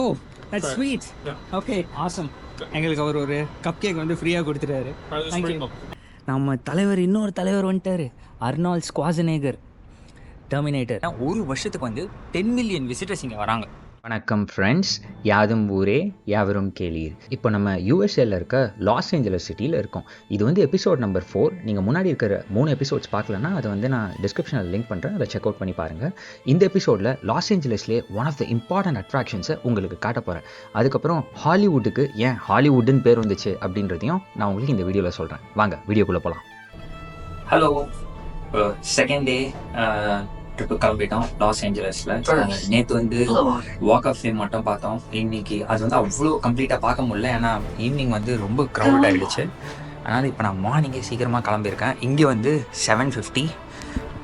Oh that's sweet. Okay awesome. எங்களுக்கு அவர் ஒரு cup cake வந்து ஃப்ரீயாக கொடுத்துட்டாரு. தேங்க்யூ. நம்ம தலைவர் இன்னொரு தலைவர் வந்துட்டார், அர்னால்ட் ஸ்குவாசனேகர், டெர்மினேட்டர். ஒரு வருஷத்துக்கு வந்து 10 மில்லியன் விசிட்டர்ஸ் இங்கே வராங்க. வணக்கம் ஃப்ரெண்ட்ஸ், யாதும் ஊரே யாவரும் கேளீர். இப்போ நம்ம யூஎஸ்ஏல இருக்க லாஸ் ஏஞ்சலஸ் சிட்டியில் இருக்கோம். இது வந்து எபிசோட் நம்பர் 4. நீங்கள் முன்னாடி இருக்கிற 3 எபிசோட்ஸ் பார்க்கலன்னா அதை வந்து நான் டிஸ்கிரிப்ஷனில் லிங்க் பண்ணுறேன், அதை செக் அவுட் பண்ணி பாருங்கள். இந்த எபிசோடில் லாஸ் ஏஞ்சலஸ்லேயே ஒன் ஆஃப் த இம்பார்ட்டன்ட் அட்ராக்ஷன்ஸை உங்களுக்கு காட்ட போகிறேன். அதுக்கப்புறம் ஹாலிவுட்டுக்கு ஏன் ஹாலிவுட்டுன்னு பேர் வந்துச்சு அப்படின்றதையும் நான் உங்களுக்கு இந்த வீடியோவில் சொல்கிறேன். வாங்க வீடியோக்குள்ளே போகலாம். ஹலோ, செகண்ட் டே ட்ரிப்பு கிளம்பிட்டோம் லாஸ் ஏஞ்சலஸில். நேற்று வந்து வாக் ஆஃப் ஃபேம் மட்டும் பார்த்தோம். இன்னைக்கு அது வந்து அவ்வளோ கம்ப்ளீட்டாக பார்க்க முடியல, ஏன்னா ஈவினிங் வந்து ரொம்ப க்ரௌட் ஆகிடுச்சு. அதனால் இப்போ நான் மார்னிங்கே சீக்கிரமாக கிளம்பியிருக்கேன். இங்கே வந்து 7:50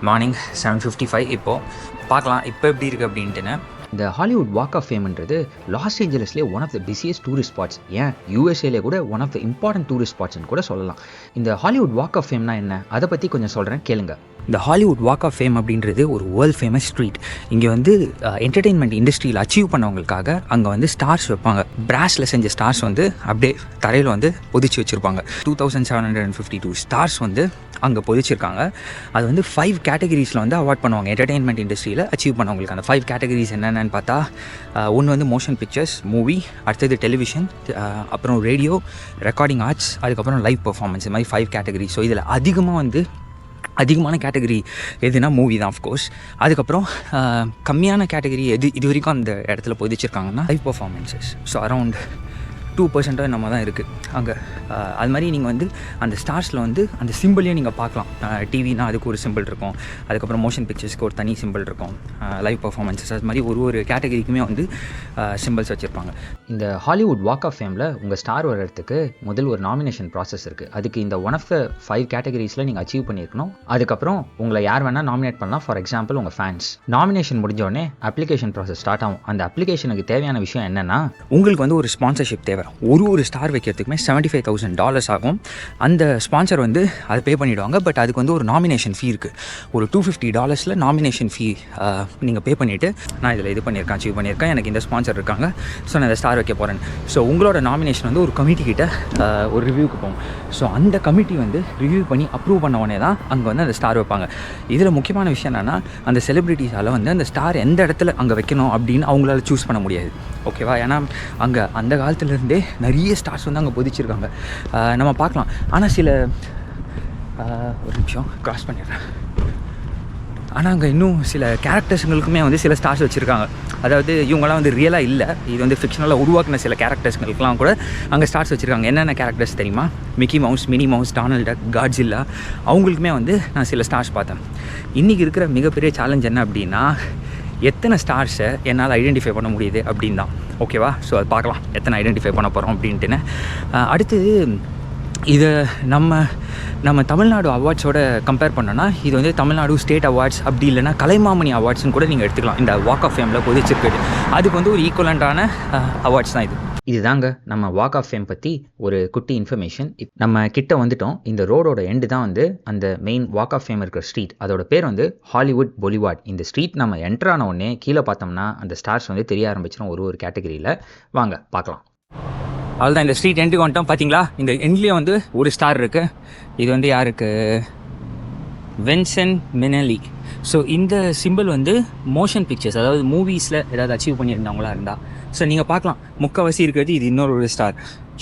மார்னிங் 7:55. இப்போது பார்க்கலாம் இப்போ எப்படி இருக்குது அப்படின்ட்டுன்னு. இந்த ஹாலிவுட் வாக் ஆஃப் ஃபேம்ன்றது லாஸ் ஏஞ்சலஸ்லேயே one of the busiest tourist spots, ஏன் யூஎஸ்ஏலே கூட one of the important tourist ஸ்பாட்ஸ்னு கூட சொல்லலாம். இந்த ஹாலிவுட் வாக் ஆஃப் ஃபேம்னா என்ன, அதை பற்றி கொஞ்சம் சொல்கிறேன் கேளுங்க. இந்த ஹாலிவுட் வாக் ஆஃப் ஃபேம் அப்படின்றது ஒரு வேர்ல்ட் ஃபேமஸ் ஸ்ட்ரீட். இங்கே வந்து என்டர்டெயின்மெண்ட் இண்டஸ்ட்ரியில் அச்சீவ் பண்ணவங்களுக்காக அங்கே வந்து ஸ்டார்ஸ் வைப்பாங்க. பிராஸில் செஞ்ச ஸ்டார்ஸ் வந்து அப்படியே தரையில் வந்து பொதிச்சு வச்சுருப்பாங்க. 2752 ஸ்டார்ஸ் வந்து அங்கே பொதிச்சிருக்காங்க. அது வந்து 5 கேட்டகரிஸில் வந்து அவார்ட் பண்ணுவாங்க என்டர்டெயின்மெண்ட் இண்டஸ்ட்ரியில் அச்சீவ் பண்ணவங்களுக்கு. அந்த 5 கேட்டகரிஸ் என்னென்னு பார்த்தா, ஒன்று வந்து மோஷன் பிக்சர்ஸ் மூவி, அடுத்தது டெலிவிஷன், அப்புறம் ரேடியோ, ரெக்கார்டிங் ஆர்ட்ஸ், அதுக்கப்புறம் லைவ் பர்ஃபார்மன்ஸ். இது மாதிரி 5 கேட்டகரி. ஸோ இதில் அதிகமான கேட்டகரி எதுனா மூவி தான் ஆஃப்கோர்ஸ். அதுக்கப்புறம் கம்மியான கேட்டகரி இது வரைக்கும் அந்த இடத்துல பொதிச்சிருக்காங்கன்னா லைவ் பர்ஃபார்மன்ஸஸ். ஸோ அரௌண்ட் 2% நம்ம தான் இருக்குது அங்கே. அது மாதிரி நீங்கள் வந்து அந்த ஸ்டார்ஸில் வந்து அந்த சிம்பிளையும் நீங்கள் பார்க்கலாம். டிவினா அதுக்கு ஒரு சிம்பிள் இருக்கும், அதுக்கப்புறம் மோஷன் பிக்சர்ஸ்க்கு ஒரு தனி சிம்பிள் இருக்கும், லைவ் பர்ஃபார்மன்ஸஸ், அது மாதிரி ஒரு கேட்டகரிக்குமே வந்து சிம்பிள்ஸ் வச்சுருப்பாங்க. இந்த ஹாலிவுட் வாக் ஆஃப் ஃபேமில் உங்கள் ஸ்டார் வர்றதுக்கு முதல் ஒரு நாமினேஷன் ப்ராசஸ் இருக்குது. அதுக்கு இந்த ஒன் ஆஃப் த 5 கேட்டகரிஸில் நீங்கள் அச்சீவ் பண்ணியிருக்கணும். அதுக்கப்புறம் உங்களை யார் வேணால் நாமினேட் பண்ணலாம். ஃபார் எக்ஸாம்பிள் உங்கள் ஃபேன்ஸ். நாமினேஷன் முடிஞ்சோடனே அப்ளிகேஷன் ப்ராசஸ் ஸ்டார்ட் ஆகும். அந்த அப்ளிகேஷனுக்கு தேவையான விஷயம் என்னென்னா, உங்களுக்கு வந்து ஒரு ஸ்பான்சர்ஷிப் தேவை. ஒரு ஸ்டார் வைக்கிறதுக்குமே $75,000 ஆகும். அந்த ஸ்பான்சர் வந்து அதை பே பண்ணிவிடுவாங்க. பட் அதுக்கு வந்து ஒரு நாமினேஷன் ஃபீ இருக்குது. ஒரு $250 நாமினேஷன் ஃபீ நீங்கள் பே பண்ணிவிட்டு, நான் இதில் அச்சீவ் பண்ணியிருக்கேன், எனக்கு இந்த ஸ்பான்சர் இருக்காங்க, ஸோ நான் இந்த ஸ்டார் வைக்க போகிறேன். ஸோ உங்களோட நாமினேஷன் வந்து ஒரு கமிட்டி கிட்ட ஒரு ரிவ்யூக்கு போகும். ஸோ அந்த கமிட்டி வந்து ரிவ்யூ பண்ணி அப்ரூவ் பண்ண உடனே தான் அங்கே வந்து அந்த ஸ்டார் வைப்பாங்க. இதில் முக்கியமான விஷயம் என்னென்னா, அந்த செலிப்ரிட்டிஸால் வந்து அந்த ஸ்டார் எந்த இடத்துல அங்கே வைக்கணும் அப்படின்னு அவங்களால சூஸ் பண்ண முடியாது. ஓகேவா? ஏன்னா அங்கே அந்த காலத்துலேருந்தே நிறைய ஸ்டார்ஸ் வந்து அங்கே பொதிச்சிருக்காங்க, நம்ம பார்க்கலாம். ஆனால் ஒரு நிமிஷம் கிராஸ் பண்ணிடுறேன். ஆனால் அங்கே இன்னும் சில கேரக்டர்ஸுங்களுக்குமே வந்து சில ஸ்டார்ஸ் வச்சுருக்காங்க. அதாவது இவங்களாம் வந்து ரியலாக இல்லை, இது வந்து ஃபிக்ஷனலாக உருவாக்கின சில கேரக்டர்ஸ்களுக்கெலாம் கூட அங்கே ஸ்டார்ஸ் வச்சுருக்காங்க. என்னென்ன கேரக்டர்ஸ் தெரியுமா? Mickey mouse, mini mouse, Donald டக், காட்ஜில்லா, அவங்களுக்குமே வந்து நான் சில ஸ்டார்ஸ் பார்த்தேன். இன்றைக்கி இருக்கிற மிகப்பெரிய சேலஞ்ச் என்ன அப்படின்னா, எத்தனை ஸ்டார்ஸை என்னால் ஐடென்டிஃபை பண்ண முடியுது அப்படின்னு தான். ஓகேவா? ஸோ அது பார்க்கலாம் எத்தனை ஐடென்டிஃபை பண்ண போகிறோம் அப்படின்ட்டுன்னு. அடுத்தது இதை நம்ம தமிழ்நாடு அவார்ட்ஸோட கம்பேர் பண்ணோன்னா, இது வந்து தமிழ்நாடு ஸ்டேட் அவார்ட்ஸ், அப்படி இல்லைனா கலைமாமணி அவார்ட்ஸ்னு கூட நீங்கள் எடுத்துக்கலாம். இந்த வாக் ஆஃப் ஃபேமில் பொதிச்சிருக்குது, அதுக்கு வந்து ஒரு ஈக்குவலண்ட்டான அவார்ட்ஸ் தான் இது. இதுதாங்க நம்ம வாக் ஆஃப் ஃபேம் பற்றி ஒரு குட்டி இன்ஃபர்மேஷன். நம்ம கிட்ட வந்துட்டோம். இந்த ரோடோட எண்டு தான் வந்து அந்த மெயின் வாக் ஆஃப் ஃபேம் இருக்கிற ஸ்ட்ரீட். அதோட பேர் வந்து ஹாலிவுட் பொலிவார்ட். இந்த ஸ்ட்ரீட் நம்ம என்டர் ஆன உடனே கீழே பார்த்தோம்னா அந்த ஸ்டார்ஸ் வந்து தெரிய ஆரம்பிச்சிடும் ஒரு கேட்டகரியில். வாங்க பார்க்கலாம். அதுதான் இந்த ஸ்ட்ரீட் எண்டுக்கு வந்துட்டோம். பார்த்தீங்களா, இந்த எண்ட்லேயே வந்து ஒரு ஸ்டார் இருக்குது. இது வந்து யாருக்கு? வின்சென்ட் மினலி. ஸோ இந்த சிம்பிள் வந்து மோஷன் பிக்சர்ஸ், அதாவது மூவிஸில் ஏதாவது அச்சீவ் பண்ணியிருந்தவங்களா இருந்தால். ஸோ நீங்கள் பார்க்கலாம், முக்கால்வாசி இருக்கிறது இது. இன்னொரு ஸ்டார்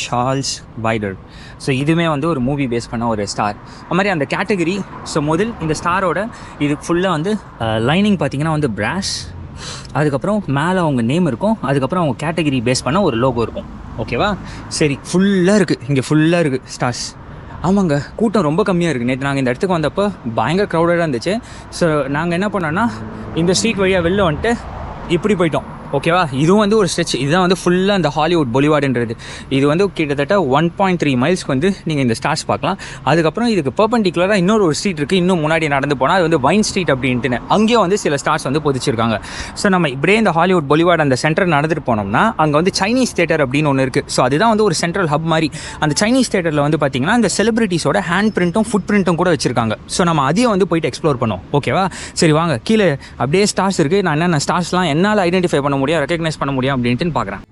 சார்ல்ஸ் பைடர். ஸோ இதுவுமே வந்து ஒரு மூவி பேஸ் பண்ண ஒரு ஸ்டார். அது மாதிரி அந்த கேட்டகரி. ஸோ முதல் இந்த ஸ்டாரோட இது ஃபுல்லாக வந்து லைனிங் பார்த்தீங்கன்னா வந்து பிராஸ், அதுக்கப்புறம் மேலே அவங்க நேம் இருக்கும், அதுக்கப்புறம் அவங்க கேட்டகரி பேஸ் பண்ண ஒரு லோகோ இருக்கும். ஓகேவா? சரி, ஃபுல்லாக இருக்குது, இங்கே ஃபுல்லாக இருக்குது ஸ்டார்ஸ். ஆமாங்க, கூட்டம் ரொம்ப கம்மியாக இருக்குது. நேற்று நாங்கள் இந்த இடத்துக்கு வந்தப்போ பயங்கர க்ரௌடடாக இருந்துச்சு. ஸோ நாங்கள் என்ன பண்ணோன்னா, இந்த ஸ்ட்ரீட் வழியாக வெளில வந்துட்டு இப்படி போயிட்டோம். ஓகேவா? இதுவும் வந்து ஒரு ஸ்ட்ரெச். இதுதான் வந்து ஃபுல்லாக இந்த ஹாலிவுட் பொலிவார்டுன்றது. இது வந்து கிட்டத்தட்ட 1.3 மைல்ஸ்க்கு வந்து நீங்கள் இந்த ஸ்டார்ஸ் பார்க்கலாம். அதுக்கப்புறம் இதுக்கு பெர்பெண்டிகுலராக இன்னொரு ஸ்ட்ரீட் இருக்குது. இன்னும் முன்னாடி நடந்து போனால் அது வந்து வைன் ஸ்ட்ரீட் அப்படின்ட்டுன்னு, அங்கேயும் வந்து சில ஸ்டார்ஸ் வந்து பொதிச்சிருக்காங்க. ஸோ நம்ம இப்படியே இந்த ஹாலிவுட் பொலிவார்டு அந்த சென்டர் நடந்துட்டு போனோம்னா, அங்கே வந்து சைனீஸ் தியேட்டர் அப்படின்னு ஒன்று இருக்குது. ஸோ அதுதான் வந்து ஒரு சென்ட்ரல் ஹப் மாதிரி. அந்த சைனீஸ் தியேட்டரில் வந்து பார்த்திங்கன்னா இந்த செலிபிரிட்டிஸோட ஹேண்ட் பிரிண்ட்டும் ஃபுட் பிரிண்ட்டும் கூட வச்சிருக்காங்க. ஸோ நம்ம அதையும் வந்து போயிட்டு எக்ஸ்ப்ளோர் பண்ணோம். ஓகேவா? சரி வாங்க, கீழே அப்படியே ஸ்டார்ஸ் இருக்குது. நான் என்னென்ன ஸ்டார்ஸ்லாம் என்னால் ஐடென்டிஃபை பண்ண முடியும், ரெக்கக்னைஸ் பண்ண முடியும் அப்படின்ட்டு பார்க்குறேன்.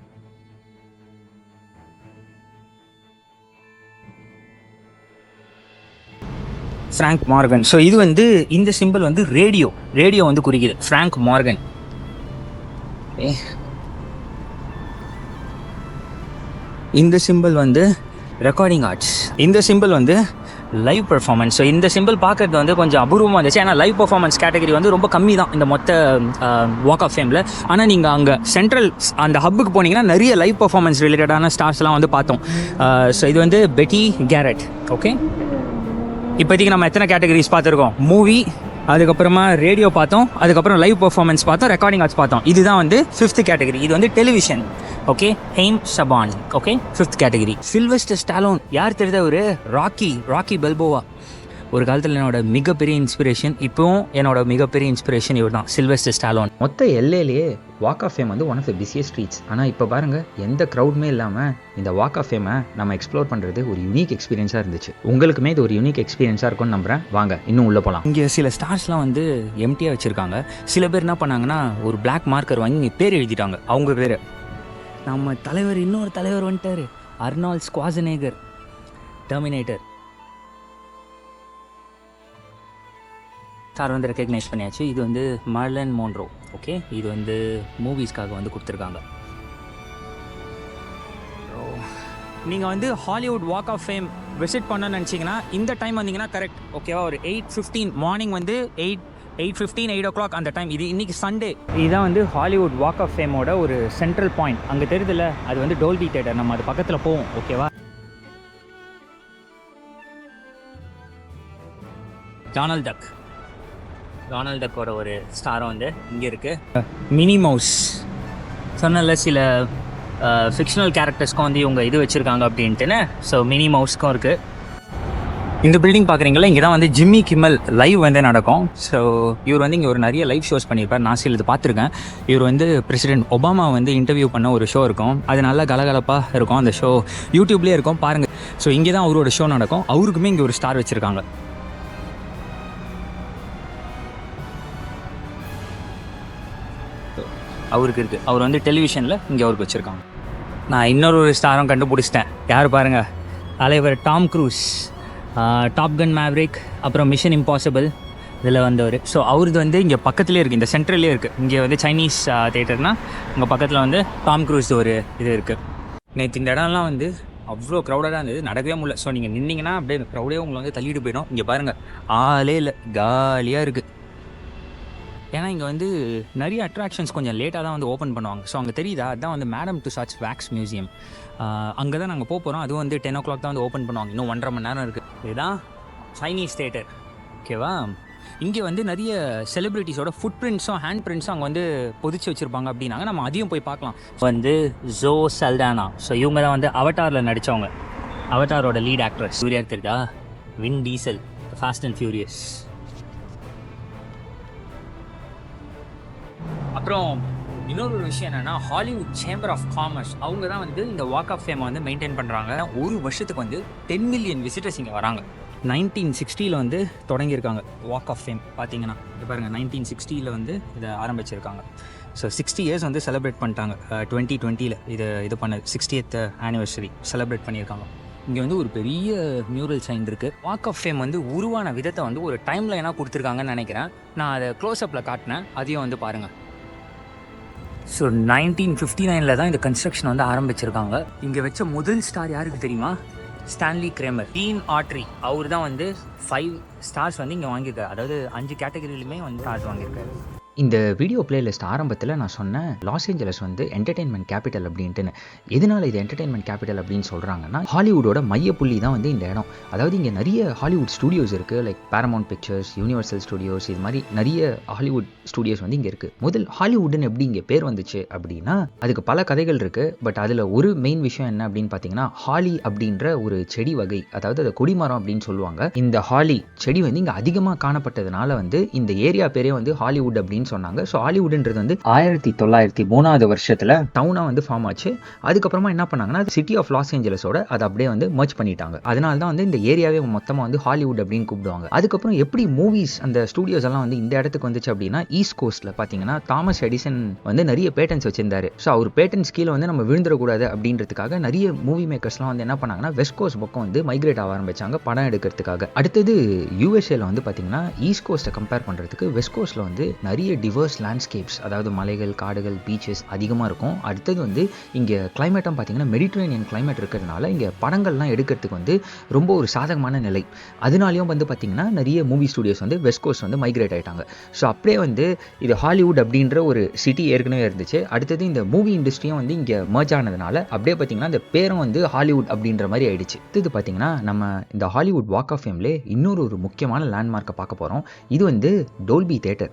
Frank Morgan. ஸோ இது வந்து இந்த சிம்பிள் வந்து ரேடியோ வந்து குறிக்குது. Frank Morgan. இந்த சிம்பிள் வந்து ரெக்கார்டிங் ஆர்ட்ஸ். இந்த சிம்பிள் வந்து லைவ் பெர்ஃபார்மன்ஸ். ஸோ இந்த சிம்பிள் பார்க்குறது வந்து கொஞ்சம் அபூர்வமாக இருந்துச்சு. ஏன்னா லைவ் பெர்ஃபார்மன்ஸ் கேட்டகரி வந்து ரொம்ப கம்மி தான் இந்த மொத்த வாக் ஆஃப் ஃபேமில். ஆனால் நீங்கள் அங்கே சென்ட்ரல் அந்த ஹப்புக்கு போனீங்கன்னா நிறைய லைவ் பெர்ஃபார்மன்ஸ் ரிலேட்டடான ஸ்டார்ஸ்லாம் வந்து பார்த்தோம். ஸோ இது வந்து பெட்டி கேரட். ஓகே, இப்போதைக்கு நம்ம எத்தனை கேட்டகரிஸ் பார்த்துருக்கோம்? மூவி, அதுக்கப்புறமா ரேடியோ பார்த்தோம், அதுக்கப்புறம் லைவ் பெர்ஃபார்மன்ஸ் பார்த்தோம், ரெக்கார்டிங் ஆர்ட்ஸ் பார்த்தோம். இதுதான் வந்து 5th கேட்டகரி. இது வந்து television. Okay, Haim Saban. Okay, 5th category. Sylvester Stallone. யார் தெரியுதா? ஒரு ராக்கி பல்போவா. ஒரு காலத்தில் என்னோட மிகப்பெரிய இன்ஸ்பிரேஷன், இப்போவும் என்னோட மிகப்பெரிய இன்ஸ்பிரேஷன் இவர் தான், சில்வெஸ்டர் ஸ்டாலோன். மொத்த எல்ஏலேயே வாக் ஆஃப் ஃபேம் வந்து one of the busiest streets. ஆனால் இப்போ பாருங்கள், எந்த க்ரௌடுமே இல்லாமல் இந்த வாக் ஆஃப் ஃபேமை நம்ம எக்ஸ்ப்ளோர் பண்ணுறது ஒரு யூனிக் எக்ஸ்பீரியன்ஸாக இருந்துச்சு. உங்களுக்குமே இது ஒரு யூனிக் எக்ஸ்பீரியன்ஸாக இருக்கும்னு நம்புகிறேன். வாங்க இன்னும் உள்ளே போகலாம். இங்கே சில ஸ்டார்ஸ்லாம் வந்து எம்டியாக வச்சுருக்காங்க. சில பேர் என்ன பண்ணாங்கன்னா ஒரு பிளாக் மார்க்கர் வாங்கி பேர் எழுதிட்டாங்க, அவங்க பேர். நம்ம தலைவர், இன்னொரு தலைவர் வந்துட்டார், அர்னால்ட் ஸ்குவாசனேகர், டெர்மினேட்டர். சார் வந்து ரெக்கக்னைஸ் பண்ணியாச்சு. இது வந்து மர்லன் மோன்ரோ. ஓகே, இது வந்து மூவிஸ்க்காக வந்து கொடுத்துருக்காங்க. நீங்கள் வந்து Hollywood walk of fame visit பண்ணணும்னு நினச்சிங்கன்னா இந்த டைம் வந்தீங்கன்னா கரெக்ட். ஓகேவா? ஒரு 8:15 மார்னிங் வந்து 8:15 8 o'clock அந்த டைம். இது இன்றைக்கி சண்டே. இதுதான் வந்து ஹாலிவுட் வாக் ஆஃப் ஃபேமோட ஒரு சென்ட்ரல் பாயிண்ட். அங்கே தெரியுதுல்ல, அது வந்து டோல்பி தியேட்டர். நம்ம அது பக்கத்தில் போவோம். ஓகேவா? டொனால்ட் டக்கோட ஒரு ஸ்டாரும் வந்து இங்கே இருக்குது. Mini mouse. சொன்னல சில ஃபிக்ஷனல் கேரக்டர்ஸ்க்கும் வந்து இவங்க இது வச்சுருக்காங்க அப்படின்ட்டுன்னு. ஸோ மினி மவுஸ்க்கும் இருக்குது. இந்த பில்டிங் பார்க்குறீங்களா, இங்கே தான் வந்து ஜிம்மி கிம்மல் லைவ் வந்து நடக்கும். ஸோ இவர் வந்து இங்கே ஒரு நிறைய லைவ் ஷோஸ் பண்ணியிருப்பார். நான் சில இது பார்த்துருக்கேன். இவர் வந்து பிரசிடென்ட் ஒபாமா வந்து இன்டர்வியூ பண்ண ஒரு ஷோ இருக்கும். அது நல்லா கலகலப்பாக இருக்கும். அந்த ஷோ யூடியூப்லேயே இருக்கும், பாருங்கள். ஸோ இங்கே தான் அவரோட ஷோ நடக்கும். அவருக்குமே இங்கே ஒரு ஸ்டார் வச்சுருக்காங்க. அவருக்கு இருக்குது. அவர் வந்து டெலிவிஷனில் இங்கே அவருக்கு வச்சுருக்காங்க. நான் இன்னொரு ஸ்டாரும் கண்டுபிடிச்சிட்டேன். யார் பாருங்கள், தலைவர் டாம் க்ரூஸ். டாப் கன் மேவரிக், அப்புறம் மிஷன் இம்பாசிபிள் இதில் வந்தவர். ஸோ அவரது வந்து இங்கே பக்கத்துலேயே இருக்குது, இந்த சென்ட்ரல்லே இருக்குது. இங்கே வந்து சைனீஸ் தேட்டர்னால் உங்கள் பக்கத்தில் வந்து டாம் க்ரூஸ் ஒரு இது இருக்குது. நேற்று இந்த இடம்லாம் வந்து அவ்வளோ க்ரௌடாக இருந்தது, நடக்கவே முடியல. ஸோ நீங்கள் நின்னீங்கன்னா அப்படியே க்ரௌடே உங்களை வந்து தள்ளிட்டு போயிடும். இங்கே பாருங்கள், ஆளே இல்லை, காலியாக இருக்குது. ஏன்னா இங்கே வந்து நிறைய அட்ராக்ஷன்ஸ் கொஞ்சம் லேட்டாக தான் வந்து ஓப்பன் பண்ணுவாங்க. ஸோ அங்கே தெரியுதா, அதுதான் வந்து மேடம் டுசாட்ஸ் வேக்ஸ் மியூசியம். அங்கே தான் நாங்கள் போகிறோம். அதுவும் வந்து 10 o'clock தான் வந்து ஓப்பன் பண்ணுவாங்க. இன்னும் 1.5 மணி நேரம் இருக்குது. இதுதான் சைனீஸ் தேட்டர். ஓகேவா? இங்கே வந்து நிறைய செலிப்ரிட்டிஸோட ஃபுட் பிரிண்ட்ஸும் ஹேண்ட் பிரிண்ட்ஸும் அங்கே வந்து பொதிச்சு வச்சுருப்பாங்க அப்படின்னாங்க. நம்ம அதையும் போய் பார்க்கலாம். வந்து ஜோ சல்டானா. ஸோ இவங்க தான் வந்து அவட்டாரில் நடித்தவங்க. அவட்டாரோட லீட் ஆக்ட்ரஸ். சூர்யா தெரியுதா? Vin Diesel, fast and furious. அப்புறம் இன்னொரு விஷயம் என்னென்னா, ஹாலிவுட் சேம்பர் ஆஃப் காமர்ஸ் அவங்க தான் வந்து இந்த வாக் ஆஃப் ஃபேமை வந்து மெயின்டைன் பண்ணுறாங்க. ஒரு வருஷத்துக்கு வந்து 10 million விசிட்டர்ஸ் இங்கே வராங்க. 1960 வந்து தொடங்கியிருக்காங்க வாக் ஆஃப் ஃபேம். பார்த்தீங்கன்னா இப்போ பாருங்கள், 1960 வந்து இதை ஆரம்பிச்சிருக்காங்க. ஸோ 60 years வந்து செலிப்ரேட் பண்ணிட்டாங்க. 2020 இது பண்ணது 60th anniversary செலிப்ரேட் பண்ணியிருக்காங்க. இங்கே வந்து ஒரு பெரிய மியூரல் சைன் இருக்குது. வாக் ஆஃப் ஃபேம் வந்து உருவான விதத்தை வந்து ஒரு டைம் லைனாக கொடுத்துருக்காங்கன்னு நினைக்கிறேன். நான் அதை க்ளோஸ்அப்பில் காட்டினேன், அதையும் வந்து பாருங்கள். ஸோ 1959 தான் இந்த கன்ஸ்ட்ரக்ஷன் வந்து ஆரம்பிச்சிருக்காங்க. இங்கே வச்ச முதல் ஸ்டார் யாருக்கு தெரியுமா? Stanley Cramer. டீன் ஆட்ரி அவர் தான் வந்து 5 stars வந்து இங்கே வாங்கியிருக்காரு. அதாவது 5 கேட்டகரியிலுமே வந்து ஸ்டார்ஸ் வாங்கியிருக்காரு. இந்த வீடியோ பிளேலிஸ்ட் ஆரம்பத்தில் நான் சொன்னேன் லாஸ் ஏஞ்சலஸ் வந்து என்டர்டெயின்மெண்ட் கேபிட்டல் அப்படின்ட்டுன்னு. எதனால் இது என்டர்டெயின்மெண்ட் கேபிட்டல் அப்படின்னு சொல்கிறாங்கன்னா, ஹாலிவுட்டோட மையப்புள்ளி தான் வந்து இந்த இடம். அதாவது இங்கே நிறைய ஹாலிவுட் ஸ்டூடியோஸ் இருக்குது. Like Paramount pictures, universal studios, இது மாதிரி நிறைய ஹாலிவுட் ஸ்டூடியோஸ் வந்து இங்கே இருக்குது. முதல் ஹாலிவுட்னு எப்படி இங்கே பேர் வந்துச்சு அப்படின்னா, அதுக்கு பல கதைகள் இருக்குது. பட் அதில் ஒரு மெயின் விஷயம் என்ன அப்படின்னு பார்த்தீங்கன்னா, ஹாலி அப்படின்ற ஒரு செடி வகை, அதாவது அதை கொடிமரம் அப்படின்னு சொல்லுவாங்க. இந்த ஹாலி செடி வந்து இங்கே அதிகமாக காணப்பட்டதுனால வந்து இந்த ஏரியா பேரே வந்து ஹாலிவுட் அப்படின்னு அப்படின்னு சொன்னாங்க. ஸோ ஹாலிவுட்ன்றது வந்து 1903 வருஷத்தில் டவுனாக வந்து ஃபார்ம் ஆச்சு. அதுக்கப்புறமா என்ன பண்ணாங்கன்னா சிட்டி ஆஃப் லாஸ் ஏஞ்சலஸோட அதை அப்படியே வந்து மர்ஜ் பண்ணிட்டாங்க. அதனால தான் வந்து இந்த ஏரியாவே மொத்தமாக வந்து ஹாலிவுட் அப்படின்னு கூப்பிடுவாங்க. அதுக்கப்புறம் எப்படி மூவிஸ் அந்த ஸ்டூடியோஸ் எல்லாம் வந்து இந்த இடத்துக்கு வந்துச்சு அப்படின்னா, ஈஸ்ட் கோஸ்ட்டில் பார்த்தீங்கன்னா தாமஸ் எடிசன் வந்து நிறைய பேட்டன்ஸ் வச்சிருந்தாரு. ஸோ அவர் பேட்டன்ஸ் கீழே வந்து நம்ம விழுந்துடக்கூடாது அப்படின்றதுக்காக நிறைய மூவி மேக்கர்ஸ்லாம் வந்து என்ன பண்ணாங்கன்னா வெஸ்ட் கோஸ்ட் பக்கம் வந்து மைக்ரேட் ஆக ஆரம்பிச்சாங்க படம் எடுக்கிறதுக்காக. அடுத்தது யூஎஸ்ஏல வந்து பார்த்தீங்கன்னா ஈஸ்ட் கோஸ்ட்டை கம்பேர் பண்ணுறதுக்கு வெஸ்ட் கோஸ்ட்டில் வந்து நிறைய டிவர்ஸ் லேண்ட்ஸ்கேப்ஸ், அதாவது மலைகள், காடுகள், பீச்சஸ் அதிகமாக இருக்கும். அடுத்தது வந்து இங்கே கிளைமேட்டும் பார்த்தீங்கன்னா மெடிட்ரேனியன் கிளைமேட் இருக்கிறதுனால இங்கே படங்கள்லாம் எடுக்கிறதுக்கு வந்து ரொம்ப ஒரு சாதகமான நிலை. அதனாலையும் வந்து பார்த்தீங்கன்னா நிறைய மூவி ஸ்டுடியோஸ் வந்து வெஸ்ட் கோஸ்ட் வந்து மைக்ரேட் ஆகிட்டாங்க. ஸோ அப்படியே வந்து இது ஹாலிவுட் அப்படின்ற ஒரு சிட்டி ஏற்கனவே இருந்துச்சு. அடுத்தது இந்த மூவி இண்டஸ்ட்ரியும் வந்து இங்கே மர்ஜ் ஆனதுனால அப்படியே பார்த்தீங்கன்னா இந்த பேரும் வந்து ஹாலிவுட் அப்படின்ற மாதிரி ஆயிடுச்சு. இது பார்த்தீங்கன்னா நம்ம இந்த ஹாலிவுட் வாக் ஆஃப் ஃபேம்லே இன்னொரு முக்கியமான லேண்ட்மார்க்கை பார்க்க போகிறோம். இது வந்து டோல்பி தேட்டர்.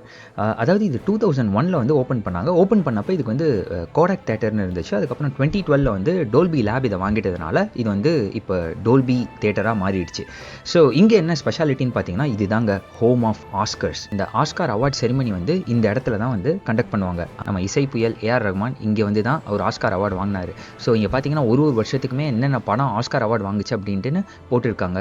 அதாவது இது 2001 வந்து ஓப்பன் பண்ணாங்க. ஓப்பன் பண்ணப்போ இதுக்கு வந்து கோடாக் தேட்டர்னு இருந்துச்சு. அதுக்கப்புறம் 2012 வந்து டோல்பி லேப் இதை வாங்கிட்டதுனால இது வந்து இப்போ டோல்பி தேட்டராக மாறிடுச்சு. ஸோ இங்கே என்ன ஸ்பெஷாலிட்டின்னு பார்த்தீங்கன்னா இதுதாங்க ஹோம் ஆஃப் ஆஸ்கர்ஸ். இந்த ஆஸ்கார் அவார்ட் செரிமனி வந்து இந்த இடத்துல தான் வந்து கண்டக்ட் பண்ணுவாங்க. நம்ம இசை புயல் ஏஆர் ரஹ்மான் இங்கே வந்து தான் அவர் ஆஸ்கார் அவார்டு வாங்கினார். ஸோ இங்கே பார்த்தீங்கன்னா ஒரு வருஷத்துக்குமே என்னென்ன படம் ஆஸ்கார் அவார்டு வாங்குச்சு அப்படின்ட்டுன்னு போட்டிருக்காங்க.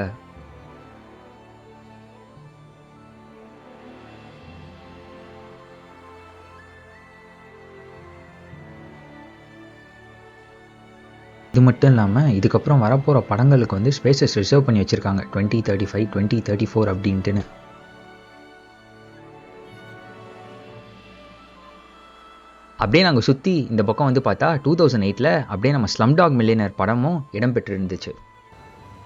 இது மட்டும் இல்லாமல் இதுக்கப்புறம் வரப்போகிற படங்களுக்கு வந்து ஸ்பேசஸ் ரிசர்வ் பண்ணி வச்சுருக்காங்க 2035, 2034 அப்படின்ட்டுன்னு. அப்படியே நாங்கள் சுற்றி இந்த பக்கம் வந்து பார்த்தா 2008 அப்படியே நம்ம ஸ்லம்டாக் மில்லியனர் படமும் இடம்பெற்று இருந்துச்சு.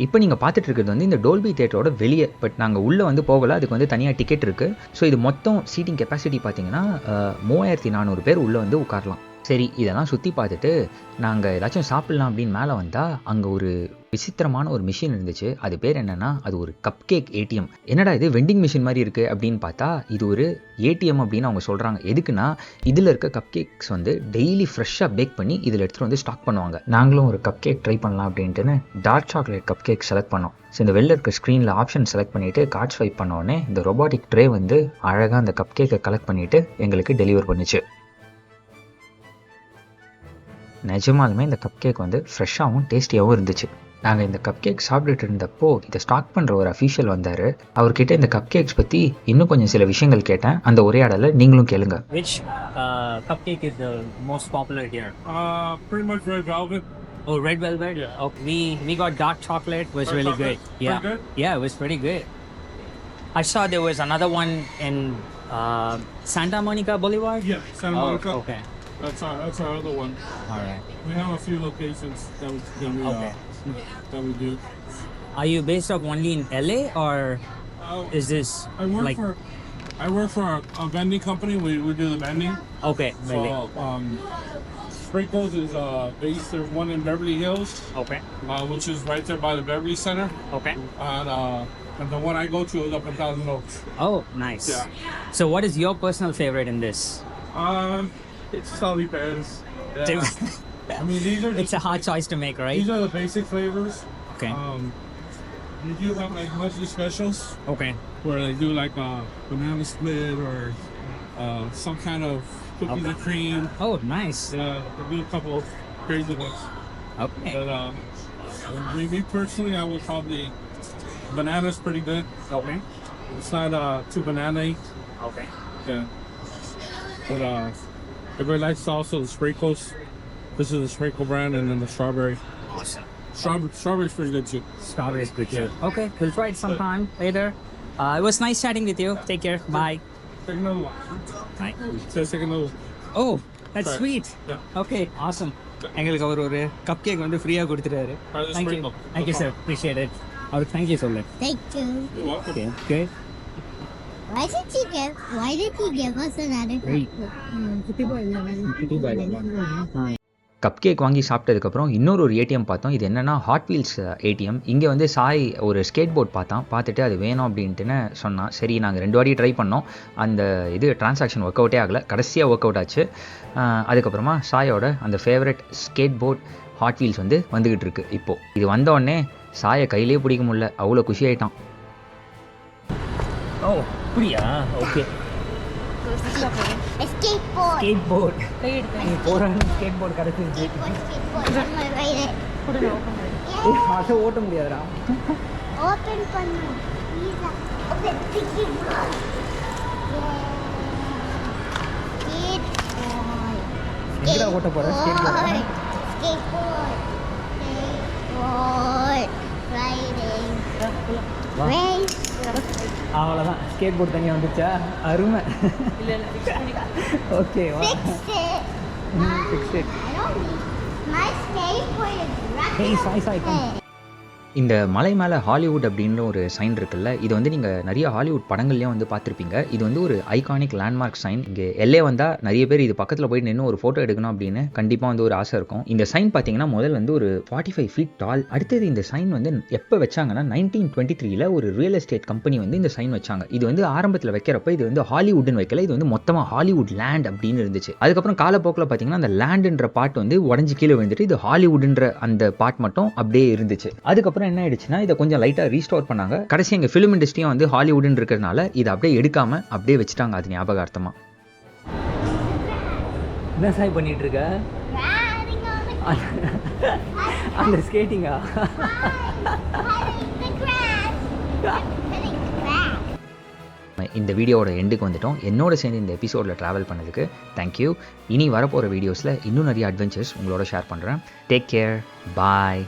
இப்போ நீங்கள் பார்த்துட்டு இருக்கிறது வந்து இந்த டோல்பி தேட்டரோட வெளியே. பட் நாங்கள் உள்ளே வந்து போகலை, அதுக்கு வந்து தனியாக டிக்கெட் இருக்குது. ஸோ இது மொத்தம் சீட்டிங் கெப்பாசிட்டி பார்த்தீங்கன்னா 3400 பேர் உள்ளே வந்து உட்காரலாம். சரி, இதெல்லாம் சுற்றி பார்த்துட்டு நாங்கள் ஏதாச்சும் சாப்பிட்லாம் அப்படின்னு மேலே வந்தால் அங்கே ஒரு விசித்திரமான ஒரு மிஷின் இருந்துச்சு. அது பேர் என்னென்னா அது ஒரு கப் கேக் ஏடிஎம். என்னடா இது வெண்டிங் மிஷின் மாதிரி இருக்குது அப்படின்னு பார்த்தா இது ஒரு ஏடிஎம் அப்படின்னு அவங்க சொல்கிறாங்க. எதுக்குன்னா இதில் இருக்க கப் கேக்ஸ் வந்து டெய்லி ஃப்ரெஷ்ஷாக பேக் பண்ணி இதில் எடுத்துகிட்டு வந்து ஸ்டாக் பண்ணுவாங்க. நாங்களும் ஒரு கப் கேக் ட்ரை பண்ணலாம் அப்படின்ட்டுன்னு dark chocolate cupcake select பண்ணோம். ஸோ இந்த வெளில இருக்க ஸ்க்ரீனில் ஆப்ஷன் செலக்ட் பண்ணிவிட்டு கார்ட் ஸ்வைப் பண்ண உடனே இந்த ரொபாட்டிக் ட்ரே வந்து அழகாக அந்த கப் கேக்கை கலெக்ட் பண்ணிவிட்டு எங்களுக்கு டெலிவர் பண்ணிச்சு. நிஜமாலுமே இந்த கப் கேக் வந்து ஃப்ரெஷ்ஷாகவும் டேஸ்டியாகவும் இருந்துச்சு. நாங்கள் இந்த கப் கேக் சாப்பிட்டுட்டு இருந்தப்போ இதை ஸ்டாக் பண்ணுற ஒரு அஃபீஷியல் வந்தார். அவர்கிட்ட இந்த கப் கேக்ஸ் பற்றி இன்னும் கொஞ்சம் சில விஷயங்கள் கேட்டேன். அந்த உரையாடலை நீங்களும் கேளுங்க. Which cupcake is the most popular here? Pretty much red velvet. Oh, red velvet? Yeah. Oh, we got dark chocolate. Was Dark really chocolate? good. Yeah. Pretty good? Yeah, it was pretty good. I saw there was another one in Santa Monica Boulevard. Yeah, Santa Oh, Monica. okay. That's our other one. All right. We have a few locations Okay. that we do. Are you based up only in LA or Uh, is this like I work for a vending company. We do the vending. okay? So Really? Sprinkles is based. There's one in Beverly Hills, Okay. which is right there by the Beverly Center, Okay. and the one I go to is up in Thousand Oaks. Oh, nice. Yeah. So, what is your personal favorite in this? It all depends. Yeah. I mean, these are It's a hard choice to make, right? these are the basic flavors. Okay. We do have like monthly specials Okay. where they do like a banana split or some kind of cookies and cream. Oh, nice. They do a couple of crazy ones. Okay. But me personally, I would probably banana's pretty good. Okay. It's not too banana-y. Okay. Yeah. But everybody likes also the sprinkles. This is the sprinkle brand, and then the strawberry. Awesome. Strawberry's pretty good too. Strawberry is good too. Okay, we'll try it sometime later. It was nice chatting with you. Take care. Bye. Take another one. Bye. Says take another one. Oh, that's Right. sweet. Yeah. Okay, awesome. எங்களுக்கு அவர் ஒரு cup cake வந்து ஃப்ரீயாக கொடுத்துட்டாரு. Try the thank you sprinkle. Thank you sir, appreciate it. அவருக்கு thank you சொல்லு. Thank you. You're welcome. Okay okay. Why did he give us another cup cake வாங்கி சாப்பிட்டதுக்கப்புறம் இன்னொரு ஏடிஎம் பார்த்தோம். இது என்னென்னா ஹாட் வீல்ஸ் ஏடிஎம். இங்கே வந்து சாய் ஒரு ஸ்கேட் போர்ட் பார்த்துட்டு அது வேணும் அப்படின்ட்டுன்னு சொன்னான். சரி, நாங்கள் 2 வாட்டி ட்ரை பண்ணோம். அந்த இது டிரான்சாக்ஷன் ஒர்க் அவுட்டே ஆகலை. கடைசியாக ஒர்க் அவுட் ஆச்சு. அதுக்கப்புறமா சாயோட அந்த favourite skateboard Hot Wheels வந்து வந்துக்கிட்டு இருக்கு. இப்போது இது வந்தோடனே சாயை கையிலே பிடிக்க முடியல, அவ்வளோ குஷி ஆகிட்டான். ஓ, அப்படியா? ஓகே. Skateboard. ஸ்கேட் போர்டு நீ போகிறான்னு ஸ்கேட் போர்டு கிடச்சிருச்சு Skateboard. On my right. அதை ஓட்ட முடியாதுடா Open pannu. Easy. Open picky block. Skateboard. எங்கடா ஓட்ட போற skate Skateboard. Skateboard. Riding. Race. அவ்வளோதான் ஸ்கேட் போர்டு தனியாக வந்துச்சா அருமை ஓகே வா Fix it. fix it. I don't need my skateboard is right. Hey, sai, come. இந்த மலை மேலே ஹாலிவுட் அப்படின்ற ஒரு சைன் இருக்குல்ல, இது வந்து நீங்கள் நிறைய ஹாலிவுட் படங்கள்லேயும் வந்து பார்த்துருப்பீங்க. இது வந்து ஒரு ஐகானிக் லேண்ட்மார்க் சைன். இங்கே எல்லே வந்தால் நிறைய பேர் இது பக்கத்தில் போய் நின்று ஒரு ஃபோட்டோ எடுக்கணும் அப்படின்னு கண்டிப்பாக வந்து ஒரு ஆசை இருக்கும். இந்த சைன் பார்த்தீங்கன்னா முதல் வந்து ஒரு 45 feet டால். அடுத்தது இந்த சைன் வந்து எப்போ வச்சாங்கன்னா 1923 ஒரு ரியல் எஸ்டேட் கம்பெனி வந்து இந்த சைன் வச்சாங்க. இது வந்து ஆரம்பத்தில் வைக்கிறப்ப இது வந்து ஹாலிவுட்னு வைக்கல, இது வந்து மொத்தமாக ஹாலிவுட் லேண்ட் அப்படின்னு இருந்துச்சு. அதுக்கப்புறம் காலப்போக்கில் பார்த்தீங்கன்னா அந்த லேண்டுன்ற பார்ட் வந்து உடஞ்சி கீழே விழுந்துட்டு இது ஹாலிவுட்ன்ற அந்த பார்ட் மட்டும் அப்படியே இருந்துச்சு. அதுக்கப்புறம் என்ன ஆயிடுச்சுன்னா இதை கொஞ்சம் லைட்டாக ரீஸ்டோர் பண்ணாங்க. கடைசி எங்கள் ஃபிலிம் இண்டஸ்ட்ரியும் வந்து ஹாலிவுட்னு இருக்கிறதுனால இதை அப்படியே எடுக்காம அப்படியே வச்சுட்டாங்க அது ஞாபகார்த்தமா. என்ன சாய் பண்ணிட்டு இருக்க Riding on the அந்த ஸ்கேட்டிங்கா the grass. I'm hitting the grass. இந்த வீடியோவோட எண்டுக்கு வந்துட்டோம். என்னோட சேர்ந்து இந்த எபிசோடில் ட்ராவல் பண்ணதுக்கு தேங்க்யூ. இனி வரப்போகிற வீடியோஸில் இன்னும் நிறைய அட்வென்ச்சர்ஸ் உங்களோட ஷேர் பண்ணுறேன். Take care. பாய்.